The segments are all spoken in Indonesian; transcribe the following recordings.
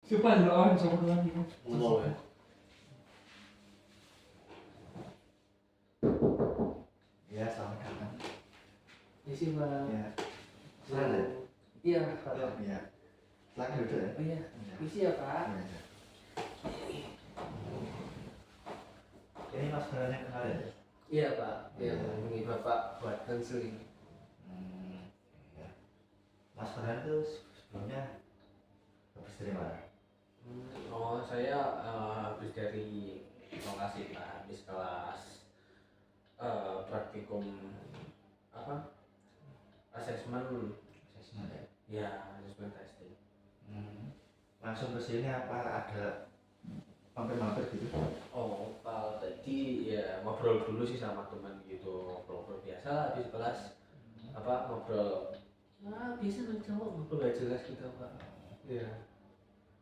Coba lawan sama duluan gitu. Mau ya. Ya, selamat datang. Isi Pak. Ya. Selamat. Iya Pak. Ya. Selamat duduk ya. Oh iya. Isi ya Pak. Ya. Ini Mas Farhannya kemarin ya? Iya Pak. Yang menghubungi Bapak buat konseling. Ya. Mas Farhan itu sebelumnya habis dari mana? Oh saya habis dari lokasi Pak, habis kelas praktikum apa? Asesmen. Asesmen ya? Ya, asesmen testing. Langsung ke sini apa ada mampir-mampir gitu? Oh, kalau tadi ya ngobrol dulu sih sama teman gitu, ngobrol biasa lah habis kelas apa ngobrol. Ah, biasa anak cowok ngobrol gak jelas gitu Pak. Iya.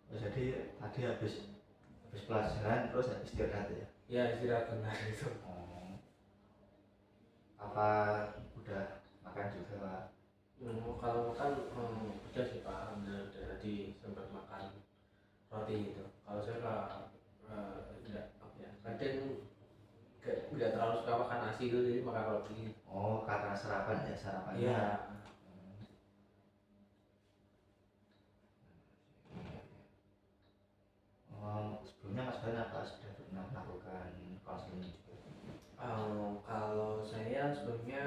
Oh, jadi tadi habis pelajaran terus habis istirahat ya? Ya istirahat benar itu. Apa udah makan juga Pak? Kalau makan udah sih Pak, udah tadi sempat makan roti gitu. Kalau saya enggak apa ya, kadang enggak terlalu suka makan nasi gitu, jadi makan roti. Oh, karena sarapan ya, sarapannya. Iya. Sebelumnya Mas Farhan apa sudah pernah melakukan konseling juga? Kalau saya sebelumnya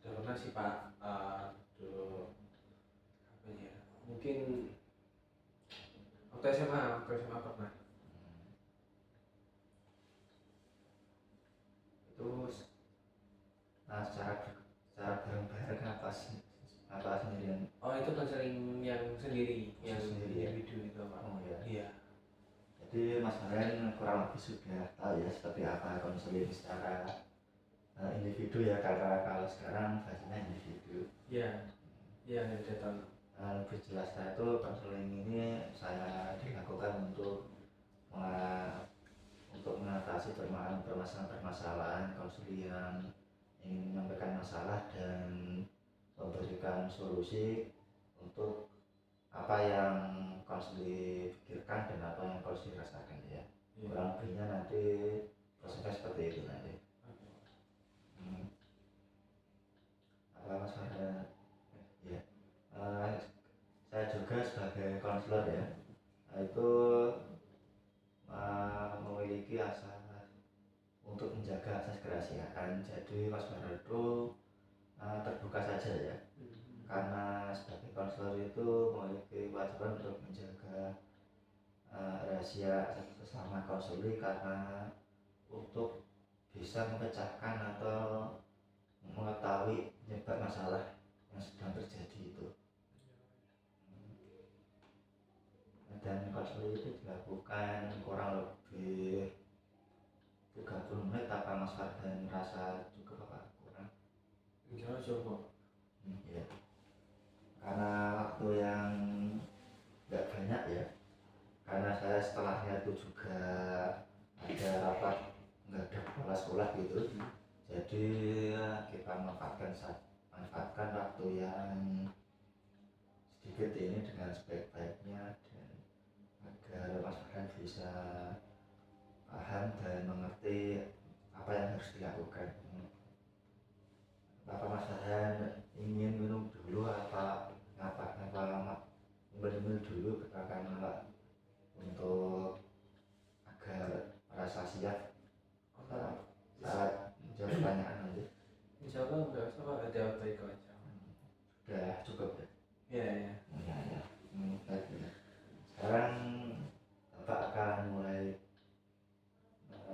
udah pernah sih Pak, dulu apa ya, mungkin waktu SMA pernah. Terus Secara bareng-bareng apa sendirian? oh itu konseling yang sendiri, yang Sendiri ya? individu itu Pak. Oh ya. Iya. Jadi Mas Farhan kurang lebih sudah tahu ya seperti apa konseling secara individu ya, karena kalau sekarang bahasanya individu. Iya. Iya, ada tahu. Lebih jelasnya itu konseling ini saya dilakukan untuk mengatasi permasalahan konseling yang ingin menyampaikan masalah dan memberikan solusi untuk apa yang konseling pikirkan dan apa yang konseling rasakan ya. Kurang lebihnya nanti prosesnya seperti itu nanti. Apa Mas Farhan? Ya. Saya juga sebagai konselor ya, itu memiliki asa untuk menjaga asas kerahasiaan. Jadi Mas Farhan itu terbuka saja ya, karena sebagai konselor itu memiliki kewajiban untuk menjaga rahasia sesama konseling, karena untuk bisa memecahkan atau mengetahui penyebab masalah yang sedang terjadi itu. Dan konseling itu dilakukan kurang lebih 30 menit. Apa Mas Farhan merasa cukup apa kurang? Enggak coba. Ya. Karena waktu yang nggak banyak ya, karena saya setelahnya itu juga ada rapat, nggak ada kepala sekolah gitu. Jadi kita manfaatkan waktu yang sedikit ini dengan sebaik-baiknya, dan agar Mas Farhan bisa paham dan mengerti apa yang harus dilakukan. Bapak Mas Farhan ingin minum dulu apa minum dulu katakan Pak, untuk agar merasa siap saat menjawab pertanyaan nanti. Insya Allah enggak usah Pak, ada waktu itu aja. Sudah cukup ya? Iya, iya. Ya. Baik ya. Sekarang Bapak akan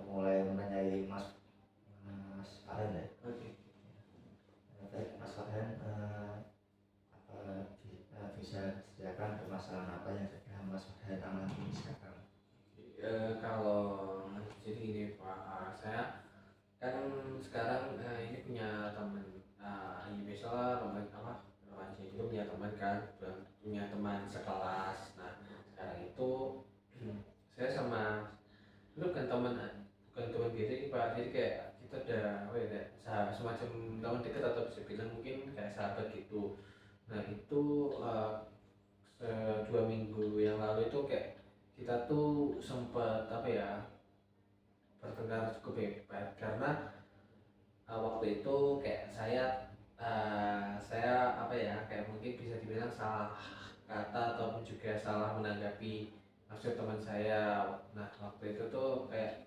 mulai menanyai Mas Farhan ya. Oke. Baik Mas Farhan, bisa disediakan permasalahan apa yang sedang Mas Farhan alami sekarang? Kalau jadi gini Pak, saya kan sekarang ini punya teman, ya biasalah teman apa remaja itu punya teman kan, punya teman sekelas. Nah sekarang itu saya sama itu bukan teman biasa ini Pak, jadi kayak kita udah apa ya, kayak semacam teman dekat atau bisa bilang mungkin kayak sahabat gitu. Nah itu 2 minggu yang lalu itu kayak kita tuh sempat apa ya, bertengkar cukup hebat karena waktu itu kayak saya apa ya, kayak mungkin bisa dibilang salah kata ataupun juga salah menanggapi maksud teman saya. Nah waktu itu tuh kayak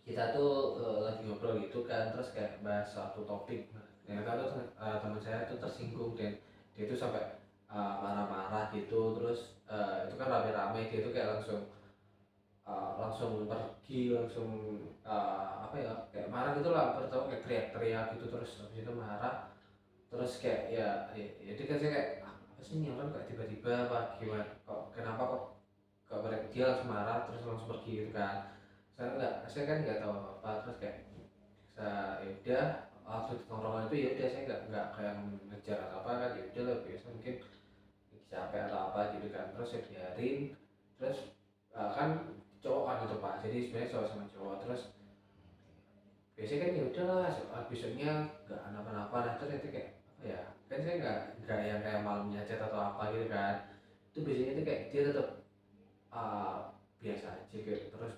kita tuh lagi ngobrol gitu kan, terus kayak bahas suatu topik. Nah, ternyata tuh teman saya tuh tersinggung dan dia tuh sampai marah-marah gitu. Terus itu kan rame-rame, dia tuh kayak langsung pergi, langsung apa ya, kayak marah gitu lah, pertama kayak teriak-teriak gitu, terus habis itu marah, terus kayak ya dia kan, saya kayak apa sih ini orang kayak tiba-tiba apa gimana, kok kenapa kok dia langsung marah terus langsung pergi gitu kan. Saya kan nggak tahu apa, terus kayak saya ya udah, waktu di tongkrongan itu ya udah, saya nggak kayak ngejar atau apa kan, ya udah lah biasa mungkin capek atau apa gitu kan, terus saya biarin. Terus kan cowok kan gitu pak, jadi sebenarnya cowok sama cowok. Terus biasanya kan ya udahlah, soal besoknya nggak kenapa-napa. Nah terus itu kayak apa ya, kan saya nggak yang kayak malamnya chat atau apa gitu kan. Itu biasanya itu kayak dia tetap uh, biasa aja kayak, terus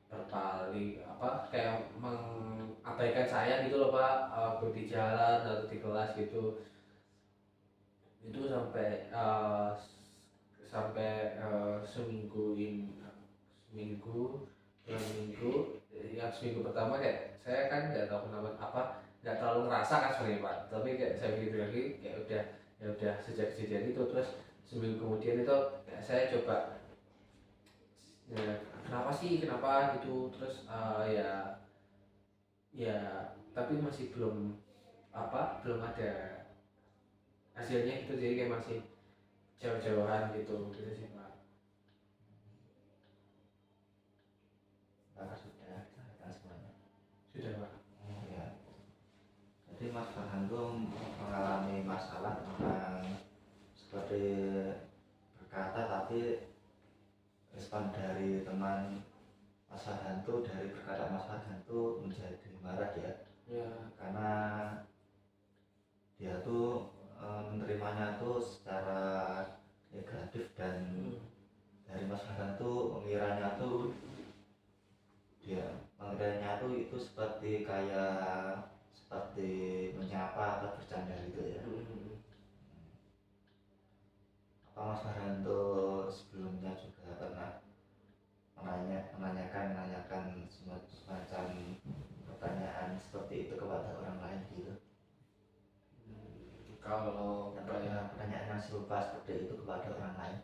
berpaling apa, kayak mengabaikan saya gitu loh pak, di jalan atau di kelas gitu. Itu sampai seminggu 2 minggu. Yang seminggu pertama kayak saya kan nggak tahu kenapa apa, nggak terlalu ngerasa kan sebenarnya pak, tapi kayak saya pikir lagi kayak udah, ya udah sejak kejadian itu. Terus seminggu kemudian itu kayak saya coba ya, kenapa sih kenapa gitu. Terus ya tapi masih belum ada hasilnya gitu, jadi kayak masih jauh-jauhan gitu gitu sih pak. Kakak sudah selesai semuanya. Sudah pak. Oh ya, jadi Mas Farhan tuh mengalami masalah tentang seperti berkata, tapi respon dari teman Mas Farhan tuh, dari perkataan Mas Farhan tuh menjadi marah ya, Ya. karena dia tuh menerimanya tuh secara negatif, dan dari Mas Farhan tuh mengiranya tuh itu seperti menyapa atau bercanda gitu ya. Apa Mas Farhan tuh sebelumnya juga pernah menanyakan semacam pertanyaan seperti itu kepada orang lain gitu? Kalau pertanyaan yang serupa seperti itu kepada orang lain?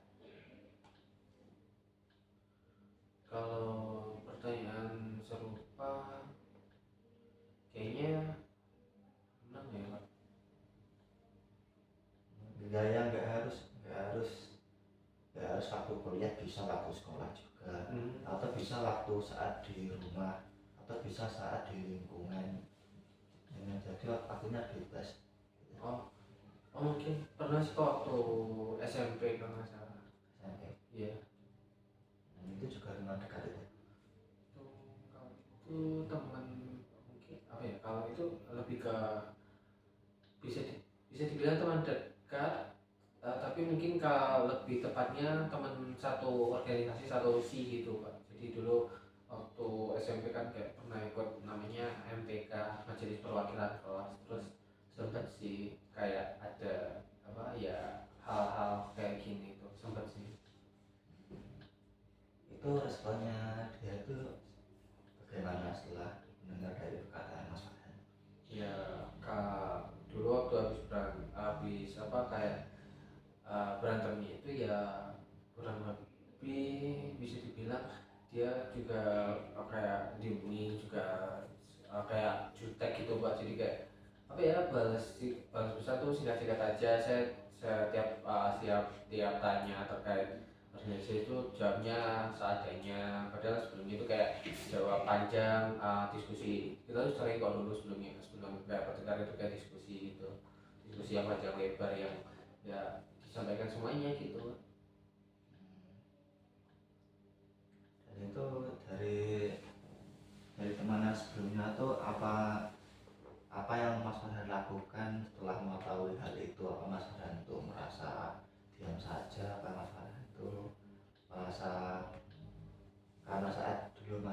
Kalau pertanyaan serupa kayaknya pernah ya pak. Gaya nggak harus waktu kuliah, bisa waktu sekolah juga, atau bisa waktu saat di rumah, atau bisa saat di lingkungan. Jadi waktunya bebas. Oh mungkin pernah sih waktu SMP kalau nggak salah. SMP. Iya. Itu juga dengan dekat itu. Kalau itu teman, mungkin apa ya, kalau itu lebih ke bisa dibilang teman dekat, tapi mungkin kalau lebih tepatnya teman satu organisasi, satu si gitu pak. Jadi dulu waktu SMP kan kayak pernah ikut namanya MPK, Majelis Perwakilan Kelas. Terus sempat sih kayak ada apa ya, hal-hal kayak gini tuh sempat sih. Itu responnya dia tuh bagaimana setelah mendengar dari perkataan Mas Farhan? Ya dulu waktu habis apa kayak berantemnya itu ya, kurang lebih bisa dibilang dia juga kayak dihubungi juga kayak jutek gitu pak. Jadi kayak apa ya, balas besar tuh singkat-singkat aja. Saya tiap tanya terkait organisasi itu jawabnya seadanya, padahal sebelumnya itu kayak jawab panjang. Diskusi kita tuh sering kok dulu sebelum kayak pertengkar itu kayak diskusi yang panjang lebar, yang ya disampaikan semuanya gitu. Dan itu dari teman sebelumnya tuh apa yang Mas Farhan lakukan setelah mengetahui hal itu? Apa Mas Farhan tuh merasa diam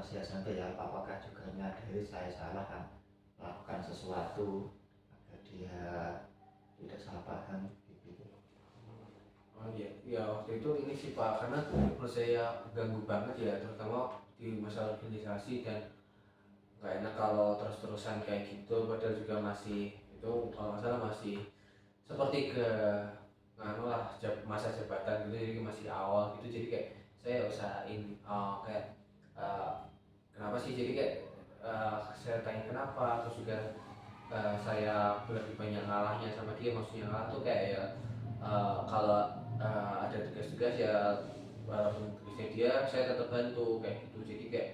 masih SMP ya, apakah juga menyadari saya salah kan melakukan sesuatu agar dia tidak salah paham gitu. Oh iya, ya waktu itu ini sih Pak, karena menurut saya ganggu banget ya, terutama di masalah organisasi, dan nggak enak kalau terus-terusan kayak gitu, padahal juga masih itu kalau nggak salah masih seperti ke nganu lah masa jabatan gitu, jadi masih awal gitu, jadi kayak saya usahain kayak kenapa sih, jadi kayak saya tanya kenapa, terus juga saya lebih banyak ngalahnya sama dia, maksudnya ngalah tuh kayak ya kalau ada tugas-tugas ya walaupun tugasnya dia saya tetap bantu kayak gitu, jadi kayak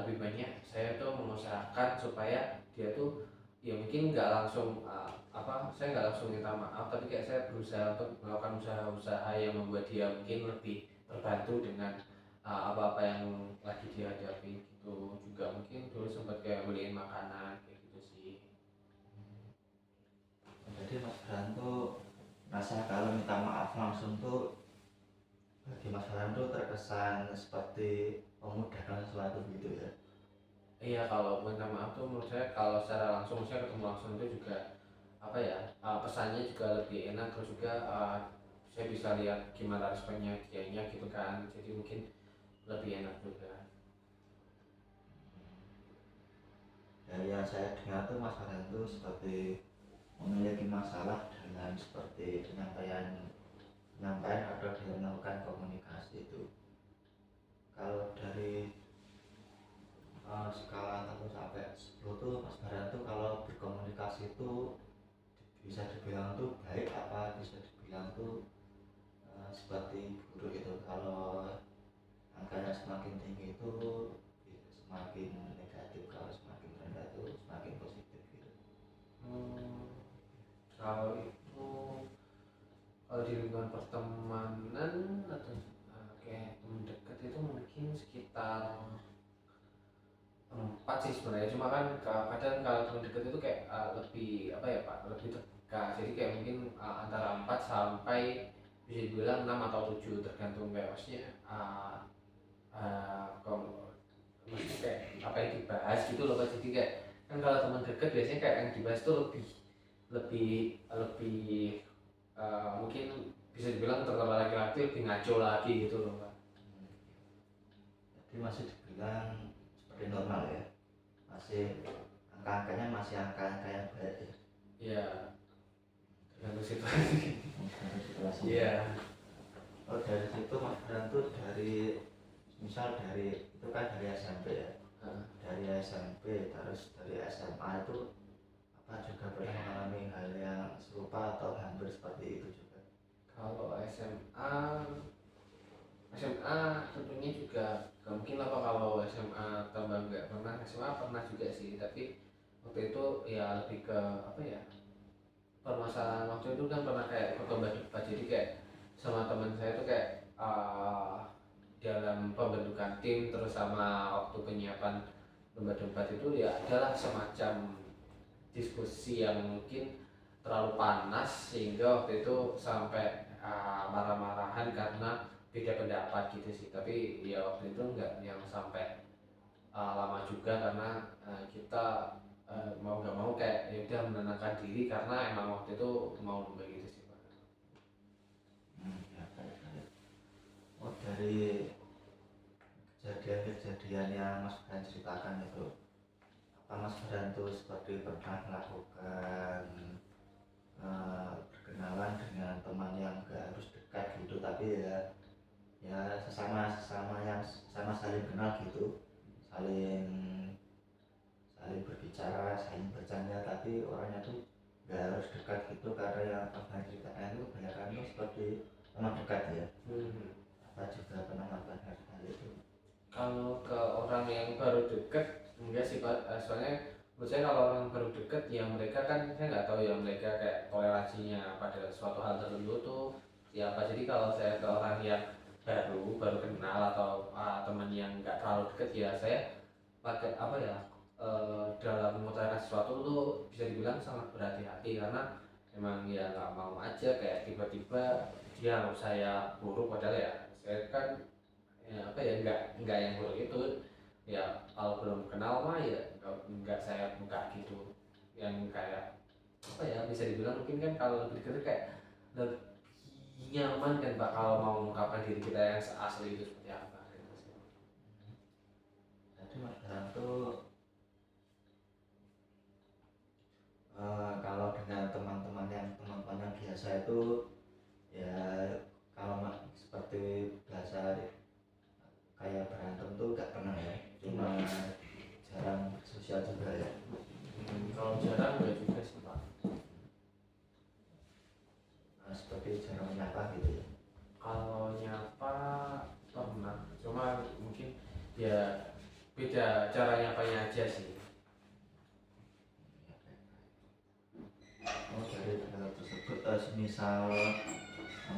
lebih banyak saya tuh mengusahakan supaya dia tuh ya mungkin nggak langsung saya nggak langsung minta maaf, tapi kayak saya berusaha untuk melakukan usaha-usaha yang membuat dia mungkin lebih terbantu dengan apa-apa yang lagi dihadapi gitu, juga mungkin dulu sempat kayak beliin makanan kayak gitu sih. Jadi Mas Bran tuh rasa kalau minta maaf langsung tuh bagi Mas Bran tuh terkesan seperti memudahkan sesuatu gitu ya. Iya, kalau minta maaf tuh menurut saya kalau secara langsung saya ketemu langsung itu juga apa ya, pesannya juga lebih enak, terus juga saya bisa lihat gimana responnya dianya gitu kan, jadi mungkin lebih enak juga. Dari yang saya dengar tuh Mas Bran tuh seperti memiliki masalah dengan seperti penyampaian atau dalam melakukan komunikasi itu. Kalau dari skala 1 sampai 10 tuh Mas Baran tuh kalau berkomunikasi itu bisa dibilang tuh baik apa bisa dibilang tuh seperti buruk itu. Kalau angkanya semakin tinggi itu semakin negatif, kalau semakin rendah itu semakin positif gitu. Hmm, kalau itu kalau di lingkungan pertemanan atau kayak teman dekat itu mungkin sekitar 4 sih sebenarnya, cuma kan kadang kalau teman dekat itu kayak lebih apa ya Pak, lebih terbuka, jadi kayak mungkin antara 4 sampai bisa dibilang 6 atau 7 tergantung kayak maksudnya kalau maksudnya kayak apa yang dibahas gitu loh Pak, jadi kayak kan kalau teman dekat biasanya kayak yang dibahas itu lebih lebih lebih mungkin bisa dibilang terutama laki-laki lebih ngaco lagi gitu loh Pak. Jadi masih dibilang seperti normal ya, masih angka-angkanya masih angka-angka yang baik ya. Iya, tergantung situasi. Dari situasi. Iya. Oh dari situ Mas Bran tuh dari misal dari itu kan dari SMP ya, dari SMP terus dari SMA itu apa juga pernah mengalami hal yang serupa atau hampir seperti itu juga? Kalau SMA tentunya juga gak mungkin lah Pak, kalau SMA tambah nggak pernah, SMA pernah juga sih, tapi waktu itu ya lebih ke apa ya, permasalahan waktu itu kan pernah kayak berlomba debat, jadi kayak sama teman saya tuh kayak dalam pembentukan tim terus sama waktu penyiapan lomba debat itu ya adalah semacam diskusi yang mungkin terlalu panas sehingga waktu itu sampai marah-marahan karena beda pendapat gitu sih, tapi ya waktu itu nggak yang sampai lama juga karena kita mau nggak mau kayak ya udah menenangkan diri karena emang waktu itu mau lomba gitu sih Pak. Ya, baik. Oh dari kejadian-kejadian yang Mas Bran ceritakan itu, apa Mas Bran tuh seperti pernah melakukan berkenalan dengan teman yang gak harus dekat gitu, tapi ya sesama yang sama saling kenal gitu, saling saling berbicara, saling bercanda, tapi orangnya tuh gak harus dekat gitu, karena yang pernah ceritakan itu kebanyakan tuh seperti teman dekat ya. Apa juga pernah melakukan hal itu? Kalau ke orang yang baru deket enggak sih Pak. Soalnya menurut saya kalau orang baru deket ya mereka kan saya nggak tahu ya mereka kayak toleransinya pada suatu hal tertentu tuh siapa, jadi kalau saya ke orang yang baru kenal atau teman yang nggak terlalu deket ya saya pakai apa ya, dalam mengutarakan sesuatu tuh bisa dibilang sangat berhati-hati, karena emang ya nggak mau aja kayak tiba-tiba dia anggap saya buruk, padahal ya saya kan ya apa ya nggak yang buruk itu, ya kalau belum kenal mah ya nggak saya buka gitu, yang kayak apa ya, bisa dibilang mungkin kan kalau lebih dekat kayak lebih nyaman kan Pak kalau mau mengungkapkan diri kita yang asli itu seperti apa gitu sih. Jadi Mas Farhan tuh kalau dengan teman-teman yang biasa itu ya, kalau seperti biasa kayak berantem tuh gak pernah ya, cuma jarang sosial juga ya. Kalau jarang nggak juga sih Pak. Seperti jarang menyapa gitu ya. Kalau nyapa pernah, cuma mungkin ya beda cara nyapanya aja sih. Oh, dari hal tersebut semisal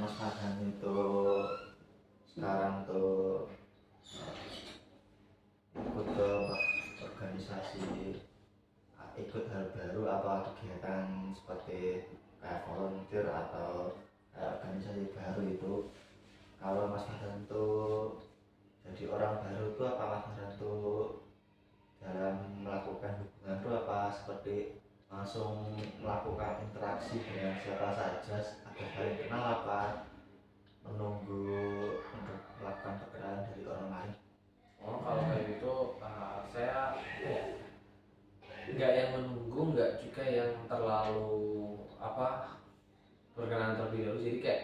Mas Farhan itu sekarang tuh ikut ke organisasi, ikut hal baru atau kegiatan seperti kayak volunteer atau organisasi baru itu, kalau Mas Farhan tuh jadi orang baru tuh, apa Mas Farhan tuh dalam melakukan hubungan tuh apa seperti langsung melakukan interaksi dengan siapa saja agar saling kenal, apa menunggu untuk melakukan perkenalan dari orang lain? Oh kalau kayak gitu saya apa ya, nggak yang menunggu, nggak juga yang terlalu apa berkenalan terlebih dahulu, jadi kayak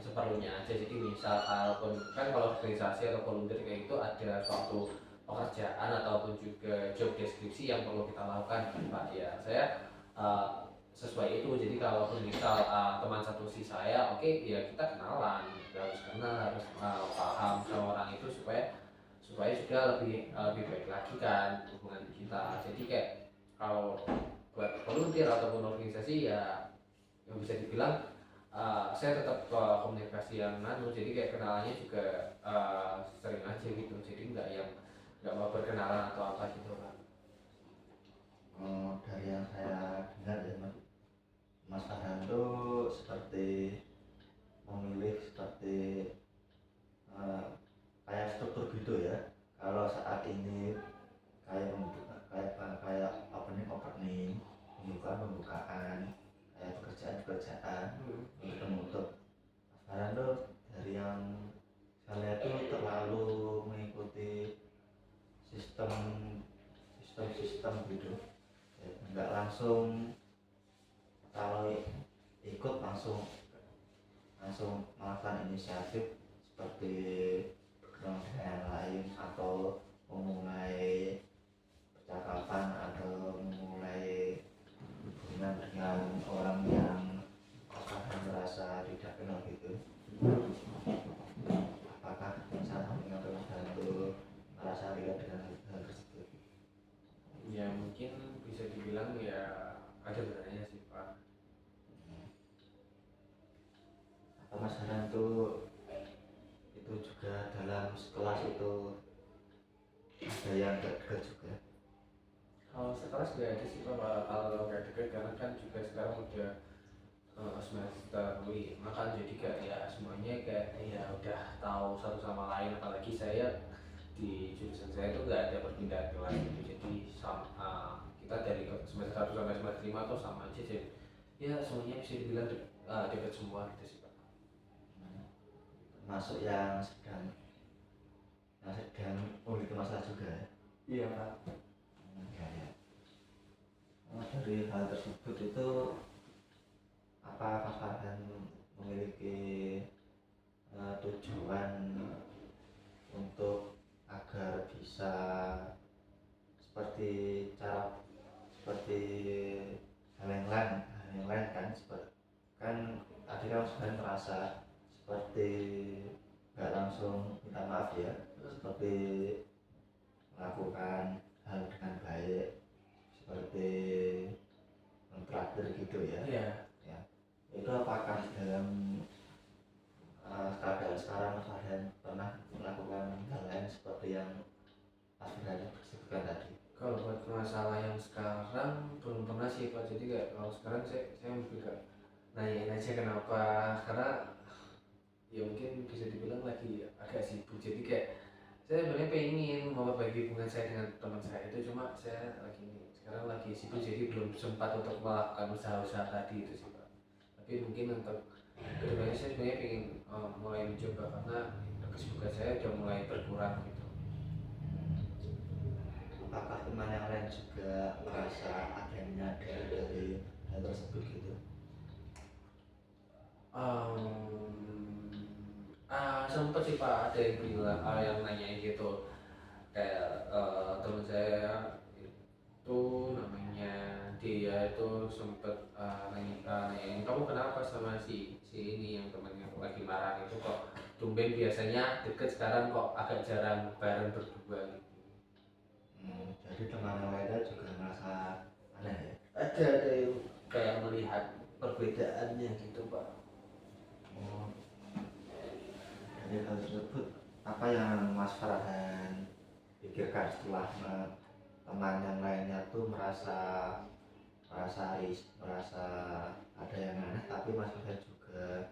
seperlunya aja. Jadi misal kalaupun kan kalau organisasi atau volunteer kayak itu ada suatu pekerjaan ataupun juga job deskripsi yang perlu kita lakukan kan Pak, ya saya uh, sesuai itu. Jadi kalaupun misal teman satu si saya oke, ya kita kenalan, harus kenal, harus paham sama orang itu supaya supaya juga lebih baik lagi kan hubungan kita. Jadi kayak kalau buat volunteer ataupun organisasi ya yang bisa dibilang saya tetap komunikasi yang jadi kayak kenalannya juga sering aja gitu, jadi nggak mau berkenalan atau apa gitu kan. Dari yang saya dengar ya Mas Farhan tuh seperti memilih seperti eh, kayak struktur gitu ya. Kalau saat ini kayak kayak opening pembukaan, kayak pekerjaan untuk penutup. Mas Farhan tuh dari yang saya lihat tuh terlalu mengikuti sistem sistem gitu ya, nggak langsung, kalau ikut langsung langsung melakukan inisiatif seperti berkenal dengan yang lain atau memulai percakapan atau memulai hubungan dengan orang yang akan merasa tidak kenal gitu. Apakah misalnya dengan teman itu merasa tidak dengan hal tersebut? Ya mungkin bisa dibilang ya ada benarnya sih Pak. Atau Mas Hanan itu juga dalam sekelas itu ada yang dekat juga? Kalau sekelas nggak ada sih Pak, kalau nggak deket karena kan juga sekarang udah semester 5 kan, jadi kayak ya semuanya kayak ya udah tahu satu sama lain. Apalagi saya di jurusan saya itu nggak ada perpindahan kelas gitu, jadi sama kita dari semester 1 sampai semester 5 tuh sama aja, jadi ya semuanya bisa dibilang dekat semua gitu sih Pak. Termasuk yang sedang memiliki masalah juga ya? Iya Pak. Ya, ya. Dari hal tersebut itu, apa Mas Farhan memiliki tujuan untuk agar bisa seperti seperti hal yang lain kan, seperti kan tadi kan sebenarnya merasa seperti nggak langsung minta maaf ya, seperti melakukan hal dengan baik seperti mentraktir gitu ya. Iya. Ya, itu apakah dalam keadaan sekarang Mas Farhan pernah melakukan hal lain seperti yang Mas Farhan sebutkan tadi? Kalau buat masalah yang sekarang belum pernah sih Pak, jadi kayak kalau sekarang saya juga nanyain aja kenapa, karena ya mungkin bisa dibilang lagi agak sibuk, jadi kayak saya sebenarnya pengen memperbaiki hubungan saya dengan teman saya itu, cuma saya sekarang lagi sibuk jadi belum sempat untuk melakukan usaha-usaha tadi itu sih Pak. Tapi mungkin untuk kedepannya saya sebenarnya pengen mulai mencoba, karena kesibukan saya udah mulai berkurang gitu. Apakah teman yang lain juga merasa adanya dari hal tersebut gitu? Sempet sih Pak, ada yang bilang, yang nanyain gitu, kayak teman saya itu namanya dia itu sempet nanyain, kamu kenapa sama si ini yang temennya lagi marah itu, kok tumben biasanya deket sekarang kok agak jarang bareng berdua gitu. Jadi teman yang lainnya juga merasa aneh ya? Ada yang kayak melihat perbedaannya gitu Pak. Oh, dari hal tersebut apa yang Mas Farhan pikirkan setelah teman yang lainnya tuh merasa ada yang aneh, tapi Mas Farhan juga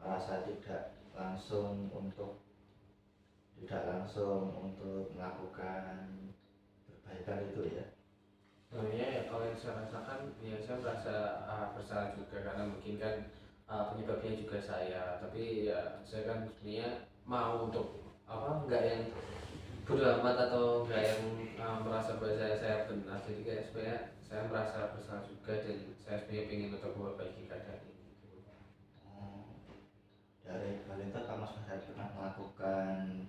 merasa tidak langsung untuk melakukan perbaikan itu ya? Sebenarnya ya kalau yang saya rasakan ya saya merasa bersalah juga, karena mungkin kan penyebabnya juga saya, tapi ya saya kan sebenarnya mau untuk nggak yang bodo amat atau nggak yang merasa bahwa saya benar, jadi kayak sebenarnya saya merasa bersalah juga, dan saya sebenarnya ingin untuk memperbaiki keadaan ini gitu. Oh, dari hal itu Mas Farhan pernah melakukan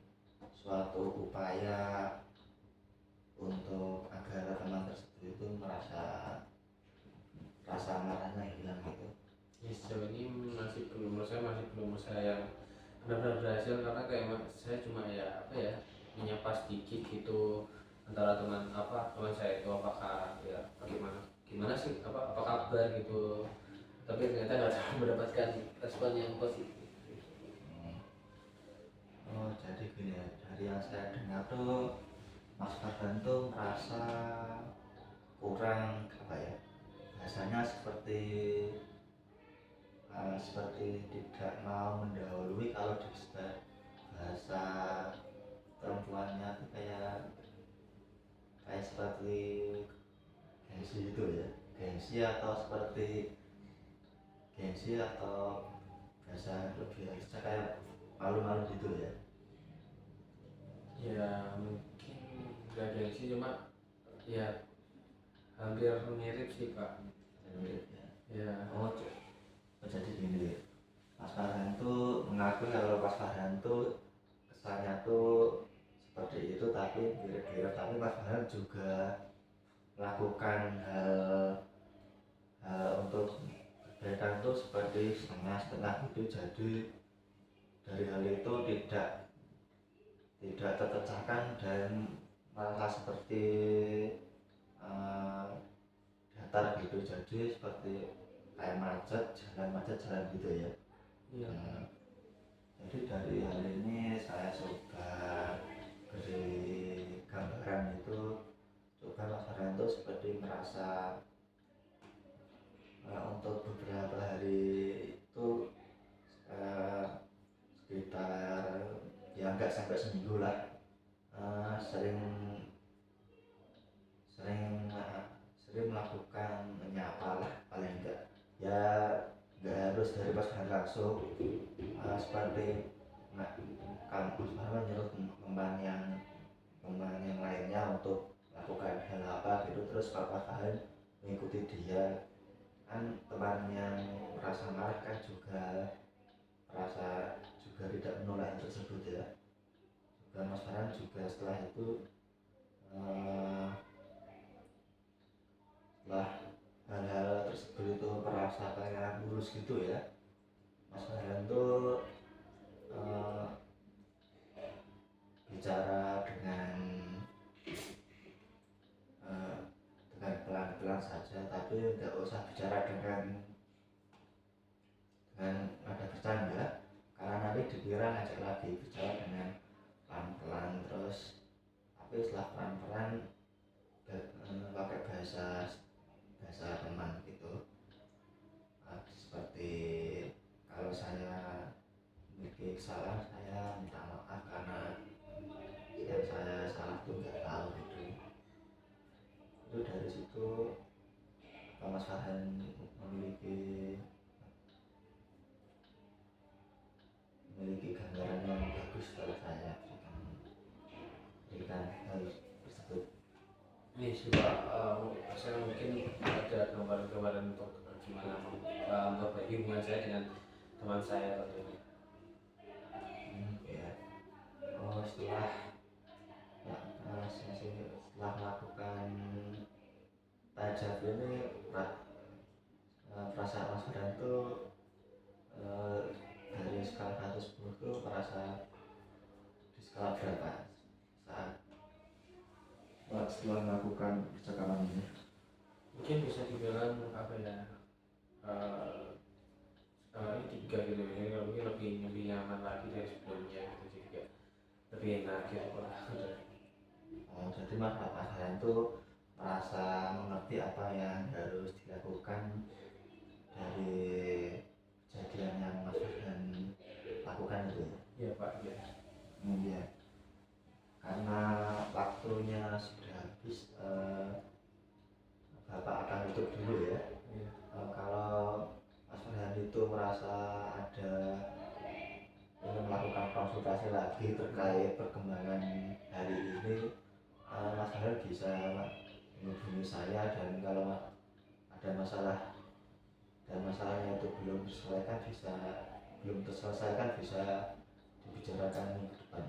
suatu upaya untuk agar teman tersebut itu merasa rasa marahnya hilang gitu? Ya, sejauh ini masih belum, saya masih belum usaha yang benar-benar berhasil, karena kayak saya cuma ya menyapa sedikit gitu antara teman saya itu, apakah ya bagaimana gimana sih apa kabar gitu, tapi ternyata nggak mendapatkan respon yang positif. Oh, jadi gini ya, dari yang saya dengar tuh Mas Farhan tuh merasa kurang apa ya, bahasanya seperti tidak mau mendahului, kalau di bahasa perempuannya tuh kayak seperti gengsi gitu ya, gengsi atau bahasa lebih halusnya kayak malu-malu gitu ya. Ya mungkin nggak gengsi, cuma ya hampir mirip sih Pak. Mirip ya. Ya. Oh, jadi gini, Mas Farhan tuh mengakui kalau Mas Farhan tuh kesannya tuh seperti itu, tapi mirip-mirip, tapi Mas Farhan juga melakukan hal untuk kebaikan tuh seperti setengah-setengah gitu. Jadi dari hal itu tidak terpecahkan dan malah seperti uh, datar gitu, jadi seperti kayak macet jalan gitu ya. Iya. Jadi dari hal ini saya coba beri gambaran itu, coba Mas Farhan itu seperti merasa untuk beberapa hari itu sekitar ya nggak sampai seminggu lah, sering sering sering melakukan menyapa lah, paling enggak ya nggak harus dari Mas Farhan langsung, seperti kan Mas Farhan nyuruh teman yang lainnya untuk melakukan hal apa gitu, terus Pak Farhan mengikuti dia. Kan teman yang merasa marah kan juga tidak menolak hal tersebut ya. Juga Mas Farhan juga setelah itu setelah hal-hal tersebut itu merasa kayak lurus gitu ya, Mas Farhan tuh bicara dengan pelan-pelan saja, tapi nggak usah bicara dengan nada bercanda, karena nanti dikira ngajak lagi. Bicara dengan pelan-pelan terus, tapi setelah pelan-pelan pakai bahasa teman gitu. Seperti kalau saya memiliki kesalahan, saya minta maaf karena saya Ini sih Pak, saya mungkin ada gambaran-gambaran untuk gimana memperbaiki hubungan saya dengan teman saya tentunya. Ya. Oh, setelah melakukan tajam ini perasaan Mas Farhan itu eh, dari skala 1 10 itu merasa di skala berapa saat setelah melakukan percakapan ini? Mungkin bisa dibilang apa ya, eh, ini 3 gitu ya, mungkin lebih nyaman lagi dari sebelumnya gitu, jadi kayak lebih enak gitu Pak. Jadi Mas Farhan itu merasa mengerti apa yang harus dilakukan dari kejadian yang Mas Farhan lakukan itu. Iya Pak, ya. Iya. Karena waktunya sudah habis, Bapak akan tutup dulu ya. Iya. Kalau Mas Farhan itu merasa ada ingin melakukan konsultasi lagi terkait perkembangan hari ini, Mas Farhan bisa menghubungi saya, dan kalau ada masalah dan masalahnya itu belum terselesaikan bisa dibicarakan minggu depan.